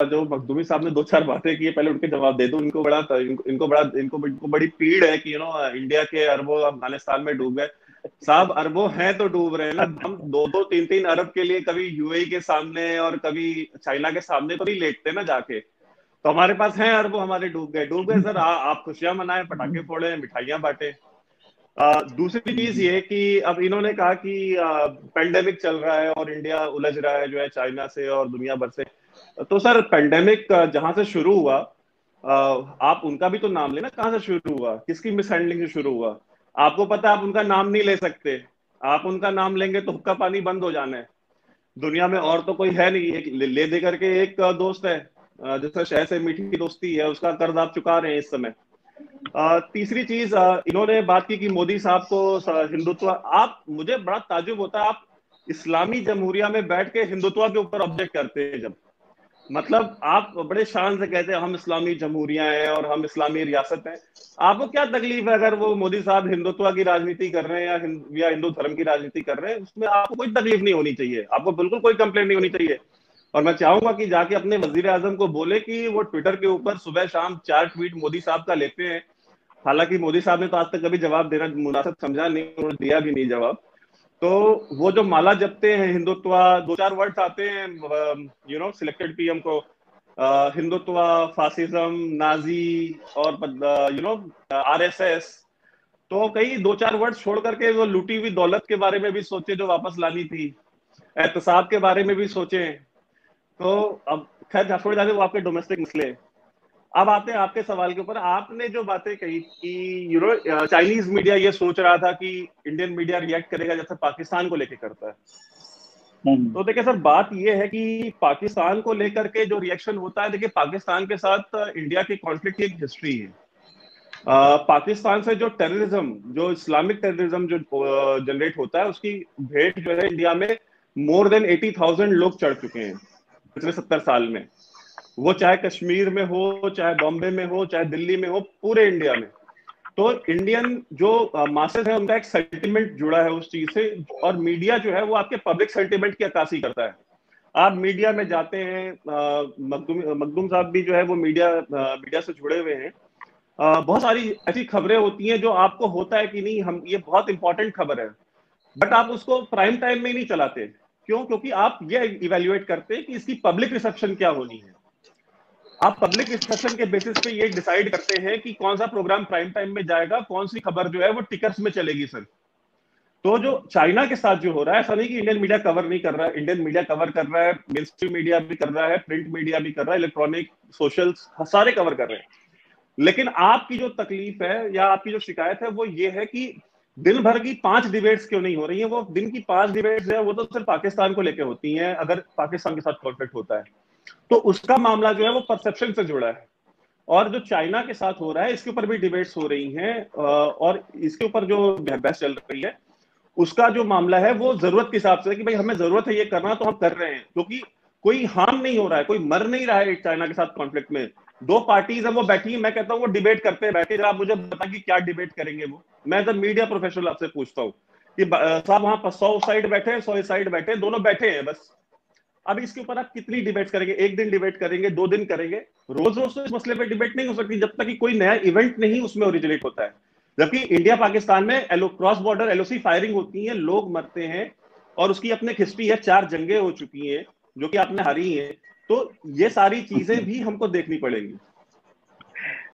जो मखदूमी साहब ने दो चार बातें की है, पहले उनके जवाब दे दो। इनको बड़ी पीड़ है कि इंडिया के अरबों अफगानिस्तान में डूब गए। साहब अरबों हैं तो डूब रहे हैं ना। हम दो दो तीन तीन अरब के लिए कभी यूएई के सामने और कभी चाइना के सामने तो नहीं लेटते ना जाके। तो हमारे पास हैं अरबों, हमारे डूब गए सर। आप खुशियां मनाएं, पटाखे फोड़े, मिठाइयां बांटे। दूसरी चीज ये कि अब इन्होंने कहा कि पेंडेमिक चल रहा है और इंडिया उलझ रहा है जो है चाइना से और दुनिया भर से। तो सर पेंडेमिक जहां से शुरू हुआ, आप उनका भी तो नाम लेना, कहां से शुरू हुआ, किसकी मिसहैंडलिंग से शुरू हुआ। आपको पता है आप उनका नाम नहीं ले सकते। आप उनका नाम लेंगे तो हुक्का पानी बंद हो जाना है। दुनिया में और तो कोई है नहीं। एक ले दे करके एक दोस्त है, जिससे शहर से मीठी दोस्ती है, उसका कर्ज आप चुका रहे हैं इस समय। तीसरी चीज, इन्होंने बात की कि मोदी साहब को हिंदुत्व, आप, मुझे बड़ा ताज्जुब होता है, आप इस्लामी जमहूरिया में बैठ के हिंदुत्व के ऊपर ऑब्जेक्ट करते हैं। जब मतलब आप बड़े शान से कहते हैं हम इस्लामी जमहूरिया हैं और हम इस्लामी रियासत हैं। आपको क्या तकलीफ है अगर वो मोदी साहब हिंदुत्व की राजनीति कर रहे हैं या हिंदू धर्म की राजनीति कर रहे हैं? उसमें आपको कोई तकलीफ नहीं होनी चाहिए, आपको बिल्कुल कोई कंप्लेंट नहीं होनी चाहिए। और मैं चाहूंगा कि जाके अपने वजीर आजम को बोले कि वो ट्विटर के ऊपर सुबह शाम 4 ट्वीट मोदी साहब का लेते हैं। हालांकि मोदी साहब ने तो आज तक कभी जवाब देना मुनासिब समझा नहीं, उन्होंने दिया भी नहीं जवाब। तो वो जो माला जपते हैं हिंदुत्व, दो चार वर्ड्स आते हैं सिलेक्टेड पीएम को, हिंदुत्व, फासिज्म, नाजी और आरएसएस। तो कई दो चार वर्ड छोड़ करके वो लूटी हुई दौलत के बारे में भी सोचे जो वापस लानी थी, एहतसाब के बारे में भी सोचे। तो अब खैर छोड़ जाते वो आपके डोमेस्टिक मसले। अब आते हैं आपके सवाल के ऊपर। आपने जो बातें कही कि चाइनीज मीडिया ये सोच रहा था कि इंडियन मीडिया रिएक्ट करेगा जैसे पाकिस्तान को लेके करता है। तो देखिए सर, बात ये है कि पाकिस्तान को लेकर के जो रिएक्शन होता है, देखिए पाकिस्तान के साथ इंडिया की कॉन्फ्लिक्ट की एक हिस्ट्री है। पाकिस्तान से जो टेररिज्म, जो इस्लामिक टेररिज्म जो जनरेट होता है, उसकी भेंट जो है इंडिया में मोर देन 80,000 लोग चढ़ चुके हैं पिछले 70 साल में। वो चाहे कश्मीर में हो, चाहे बॉम्बे में हो, चाहे दिल्ली में हो, पूरे इंडिया में। तो इंडियन जो मासेस है उनका एक सेंटिमेंट जुड़ा है उस चीज से। और मीडिया जो है वो आपके पब्लिक सेंटिमेंट की अक्कासी करता है। आप मीडिया में जाते हैं, मखदूम साहब भी जो है वो मीडिया से जुड़े हुए हैं। बहुत सारी ऐसी खबरें होती हैं जो आपको होता है कि नहीं, हम ये बहुत इंपॉर्टेंट खबर है, बट आप उसको प्राइम टाइम में नहीं चलाते। क्यों? क्योंकि आप ये इवेल्युएट करते हैं कि इसकी पब्लिक रिसेप्शन क्या होनी है। आप पब्लिक रिसेप्शन के बेसिस पे ये डिसाइड करते हैं कि कौन सा प्रोग्राम प्राइम टाइम में जाएगा, कौन सी खबर जो है वो टिकर्स में चलेगी सर। तो जो चाइना के साथ जो हो रहा है, ऐसा नहीं कि इंडियन मीडिया कवर नहीं कर रहा है। इंडियन मीडिया कवर कर रहा है, मेन स्ट्रीम मीडिया भी कर रहा है, प्रिंट मीडिया भी कर रहा है, इलेक्ट्रॉनिक, सोशल, सारे कवर कर रहे हैं। लेकिन आपकी जो तकलीफ है या आपकी जो शिकायत है वो ये है कि दिन भर की 5 डिबेट्स क्यों नहीं हो रही है। वो दिन की 5 डिबेट्स है वो तो सिर्फ पाकिस्तान को लेकर होती हैं, अगर पाकिस्तान के साथ कॉन्फ्लिक्ट होता है तो उसका मामला जो है वो परसेप्शन से जुड़ा है। और जो चाइना के साथ हो रहा है इसके ऊपर भी डिबेट्स हो रही हैं, और इसके ऊपर जो बहस चल रही है उसका जो मामला है वो जरूरत के हिसाब से कि भाई हमें जरूरत है ये करना तो हम कर रहे हैं, क्योंकि कोई हार्म नहीं हो रहा है, कोई मर नहीं रहा है चाइना के साथ कॉन्फ्लिक्ट में। दो पार्टीज है वो बैठी, मैं कहता हूँ वो डिबेट करते हैं बैठे। आप मुझे बताएं कि क्या डिबेट करेंगे वो। मैं जब मीडिया प्रोफेशनल आपसे पूछता हूँ कि साहब वहां पर 100 साइड बैठे, 100 साइड बैठे, दोनों बैठे हैं बस। अब इसके ऊपर आप कितनी डिबेट करेंगे? एक दिन डिबेट करेंगे, 2 दिन करेंगे, रोज रोज तो इस मसले पे डिबेट नहीं हो सकती जब तक कि कोई नया इवेंट नहीं उसमें ओरिजिनेट होता है। जबकि इंडिया पाकिस्तान में क्रॉस बॉर्डर एलओसी फायरिंग होती है, लोग मरते हैं, और उसकी अपनी हिस्ट्री है, 4 जंगें हो चुकी हैं जो कि आपने हारी हैं। तो ये सारी चीजें भी हमको देखनी पड़ेंगी।